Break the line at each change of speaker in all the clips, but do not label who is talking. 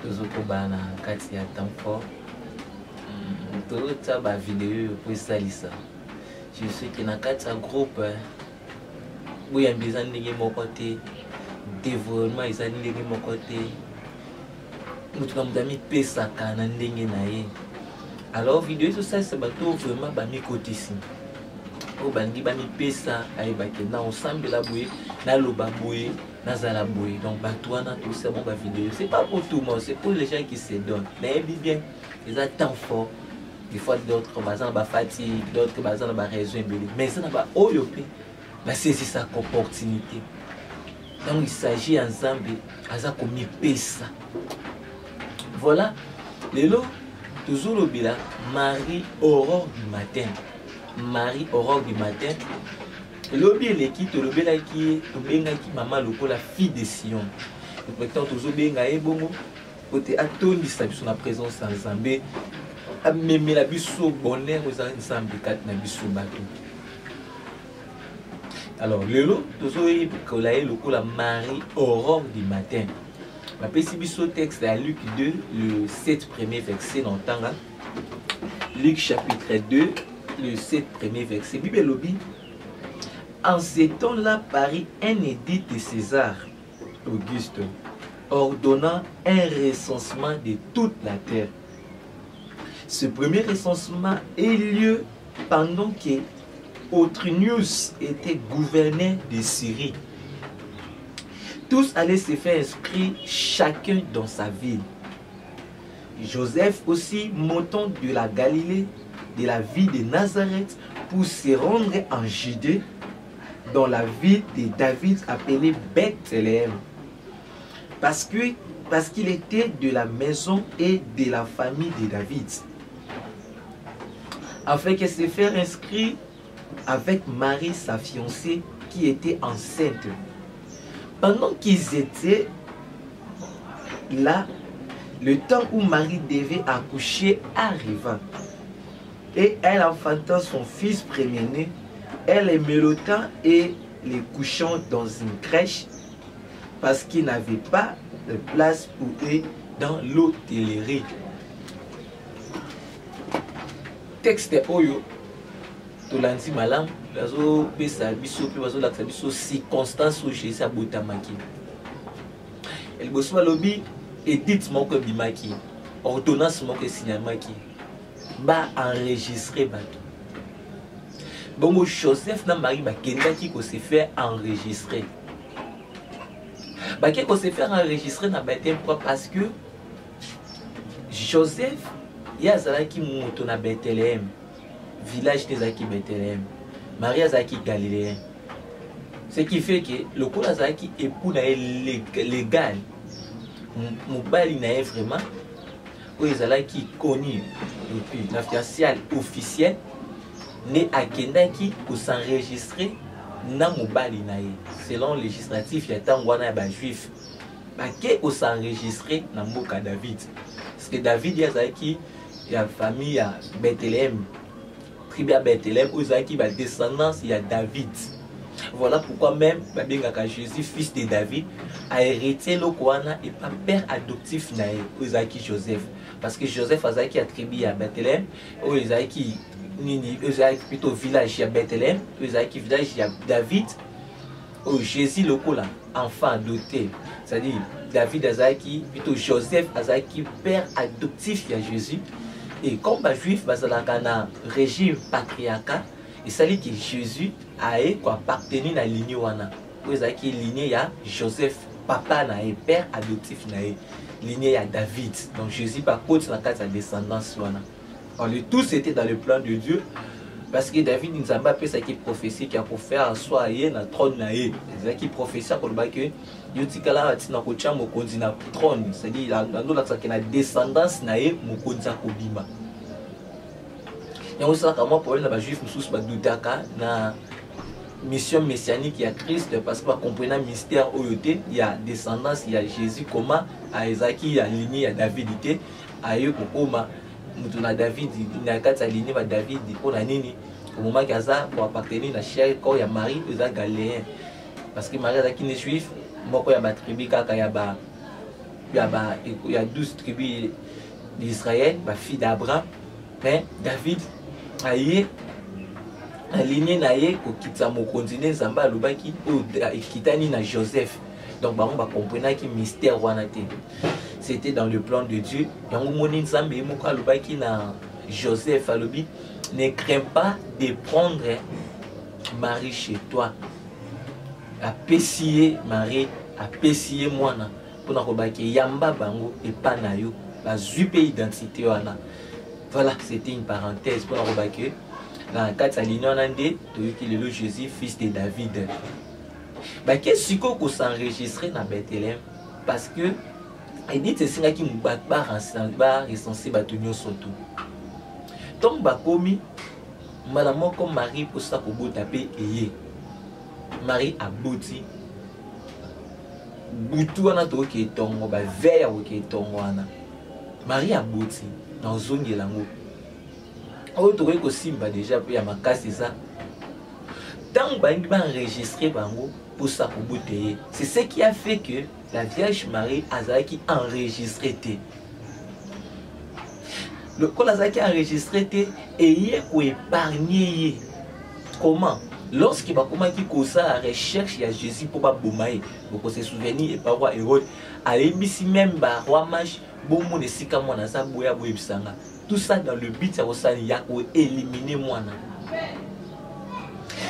tozokobana kati ya temps fort tozotya bavideo po esalisa je sais que na kati ya groupe boyambi eza ndenge moko te, développement eza ndenge moko te, motu na moto amipesaka na ndenge na ye. Alors video ezosalisa bato vraiment bamikotisi oyo balingi bamipesa ayebake na osambela boye naloba boye nazala boye. Donc bato wana tosala bon bavideo, c'est pas pour tout le monde, c'est pour les gens qui se donnent. Nayebi bien eza temps fort, des fois d'autres baza na bafatigue, d'autres baza na baraison ebele, mais eza na baoyo mpe basezisa opportunité. Donc il s'agit ya Nzambe aza komipesa. Voilà lelo tozolobela Marie Aurore du matin. Marie Aurore du matin lobi eleki tolobelaki tobengaki mama lokola fille de Sion. Maintenant tozobenga ye bongo kote atondisa biso na présence ya Nzambe, amemela biso bonheur eza Nzambe kati na biso bato. Alors lelo tozoyekola ye lokola Marie Aurore du matin. Bapesi biso texte à Luc 2, le 7 premier verset dans Tanga. Luc chapitre 2, le 7 premier verset. Bible lobby. En ces temps-là parut un édit de César Auguste ordonnant un recensement de toute la terre. Ce premier recensement eut lieu pendant que Autrinius était gouverneur de Syrie. Tous allaient se faire inscrire chacun dans sa ville. Joseph aussi, montant de la Galilée, de la ville de Nazareth, pour se rendre en Judée, dans la ville de David appelée Bethléem, parce qu'il était de la maison et de la famille de David, afin qu'il se fasse inscrire avec Marie, sa fiancée, qui était enceinte. Pendant qu'ils étaient là, le temps où Marie devait accoucher arriva, et elle enfanta son fils premier-né. Elle les mélota et les couchant dans une crèche, parce qu'il n'avait pas de place pour eux dans l'hôtellerie. Texte Oyo, Tolandi Malam, Bazo Pesa Biso, Bazo Laksa Biso, circonstance où Jésus a botamaki. El Bosma Lobby, Edith Moko Bimaki, ordonnance Moko Signamaki, ba enregistrer bateau. Bon, Joseph na Marie bakendaki ko se faire enregistrer. Baki ko se faire enregistrer na baptême parce que Joseph yazalaki moto na Bethléem, village des Zaki Bethléem. Marie azaki galiléen. Ce qui fait que le coup azaki époux na légal. Mobali na vraiment ou ezalaki connu depuis la fiançailles officielle. Ne akendaki ko s'enregistrer na mobali na ye selon législatif ya tangwana ya ba juif bake ko s'enregistrer na mboka David, parce que David yazaki ya famille ya Bethléem, tribu ya Bethléem ozaki ba descendance ya David. Voilà pourquoi même babengaka Jésus fils de David a hérité lokwana et pas père adoptif na ye ozaki Joseph, parce que Joseph azaki ya tribu ya Bethléem ozaki nini plutôt village à Bethléem, village à David, où Jésus le là, enfant adopté, c'est-à-dire David Azaki, plutôt Joseph Azaki, père adoptif à Jésus. Et comme les juifs bazalakana régime patriarcal, il s'agit que Jésus a appartenu à la lignée wana, Azaki lignée à Joseph, papa na et père adoptif na lignée à David. Donc Jésus par contre la carte sa descendance wana. Le tout c'était dans le plan de Dieu, parce que David nous a pas fait ça qui prophétie qui a pour faire en soi hier na trône na ye, c'est qui prophétie pour le que Dieu dit que là tu n'as qu'au mon continent trône, c'est-à-dire la nous là ça qui na descendance na ye mon continent kobima. Et on sait comment pour les juifs nous sommes doutaka na mission messianique il y a Christ, parce que pour comprendre le mystère oyoté il y a descendance, il y a Jésus comment à Isaac il y a lignée à David était à eux kokoma mutuna David na kati aligné ba David pour la nini au moment qu'aza pour appartenir la chair corps ya Marie eza galéen, parce que Marie azaki ne juif moko ya ba tribu kaka ya ba il y a 12 tribus d'Israël, ma fille d'Abraham, mais David aïe aligné naïe ko kitsa mo continent Zamba lobaki ou kitani na Joseph. Donc on va comprendre qui mystère wana te. C'était dans le plan de Dieu. Yango moni Nzambe moka lobaki na Joseph alobi ne crains pas de prendre Marie chez toi. A pessier Marie, a pessier moana pour na kobaki yamba bango et pas na yo. La zupe identité wana. Voilà, c'était une parenthèse pour la kobaki. Dans le cadre de l'Inonandé, le Jésus, fils de David. Qu'est-ce qu'on s'enregistrer dans Bethléem? Parce que il dit que c'est ce qui nous bat recensé Batunio Soto. Donc, Bakomi, madame comme Marie pour ça pour taper et Marie a bouti. Boutou ana to ki tongo ba veya ki tongo ana. Marie a bouti dans zone de lango. On trouve que Simba déjà puis à ma casse ça. Tant que va enregistrer bango pour ça pour bouteiller. C'est ce qui a fait que la Vierge Marie Azaki enregistré té. Le col Azaki enregistré té et y ko épargner. Comment? Lorsqu'il va commencer à recherche il y a Jésus pour pas bomailler. Pour se souvenir et pas voir Hérode. Allez ici même ba roi mage bon mon esika mona sa boya boye bisanga. Tout ça dans le but de éliminer moi.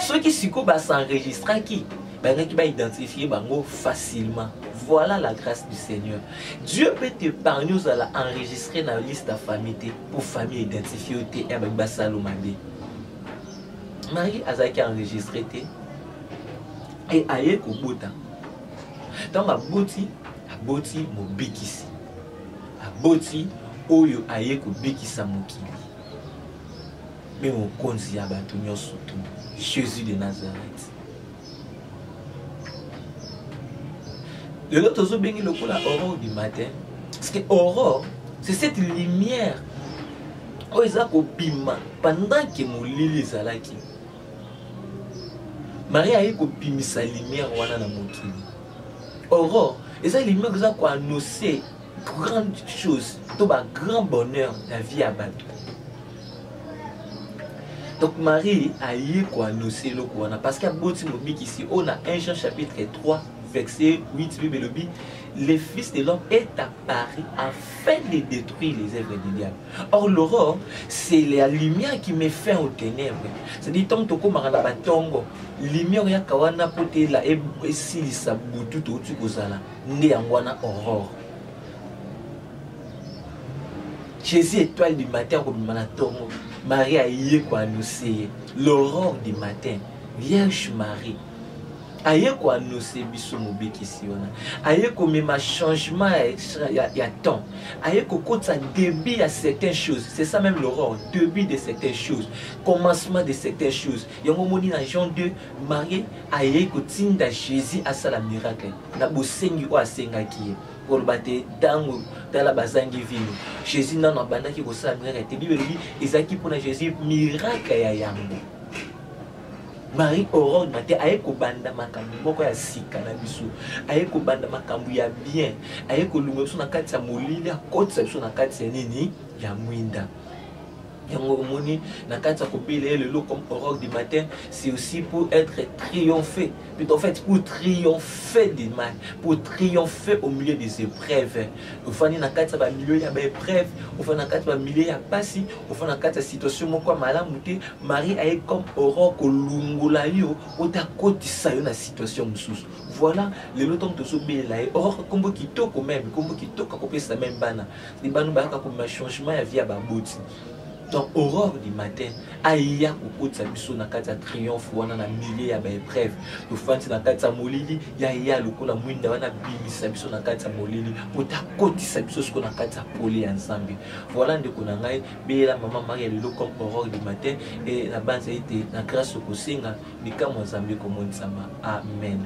Ceux qui s'enregistrent qui va identifier facilement. Voilà la grâce du Seigneur. Dieu peut t'épargner à enregistrer dans la liste de famille pour famille identifier avec Bassalomabé. Marie Azaki a enregistré et aïe Kobota. Donc à Boti mon bikisi. À Boti oyo aye ko bekisa mokili mais on konzi abato nyonso tout Jésus de Nazareth. Le lot ozo bengi lokola aurore du matin parce que aurore c'est cette lumière oyo eza ko bima pendant que molili ezalaki. Marie aye ko bimisa lumière wana na mokili. Aurore eza lumière eza ko annoncer grande chose, tout un grand bonheur la vie à bateau. Donc Marie a eu quoi annoncer le quoi parce qu'à Boti Mobik ici on a 1 Jean chapitre 3 verset 8 Bible dit le fils de l'homme est apparu afin de détruire les œuvres du diable. Or l'aurore c'est la lumière qui met fin aux ténèbres. C'est-à-dire tant que tu as un tongo lumière ya kawana pote la et si ça boutou tout tu kozala né angwana aurore. Jésus étoile du matin comme Manatongo. Marie a eu quoi annoncer l'aurore du matin. Vierge Marie. Aïe quoi annoncer biso mobiki siona. Aïe comme même changement il y a temps. Aïe quand ça début à certaines choses. C'est ça même l'aurore, début de certaines choses, commencement de certaines choses. Yango moni dans Jean 2, Marie aïe ko tinda Jésus à ça la miracle. Na bosengi o asenga ki. Pour battre dans la bazangi vino. Jésus n'a pas bandaki ko sa miracle. Bible dit ezaki pour Jésus miracle ya yango. Marie aurore matin aye ko banda makambu moko ya sika na biso. Aye ko banda makambu ya bien. Aye ko lunga biso na kati ya molili akotisa biso na kati ya nini ya mwinda. Yango moni na kati ya kopele le lot comme aurore du matin, c'est aussi pour être triomphé. Plutôt en fait pour triompher du mal, pour triompher au milieu des épreuves. Au fond na kati ya ba milieu ya ba épreuve, au fond na kati ya ba milieu ya pasi, au fond na kati ya situation moko malamu te, Marie aye comme aurore ko lungola yo otakotisa yo na situation mususu. Voilà le lot de so bela et aurore kombo kitoko même, kombo kitoko kopesa même bana. Ni banu ba ka ko changement ya vie ya ba boti. Donc aurore du matin aïya kokotisa biso na kati ya triomphe wana na milieu ya ba épreuve tofandi na kati ya molili ya lokola mwinda wana bimisa biso na kati ya molili otakotisa biso siko na kati ya pole ya Nzambe. Voilà ndeko na ngai bela maman Marie lelo comme aurore du matin et na banza ete na grâce kosenga likamwa Nzambe komonisa. Amen.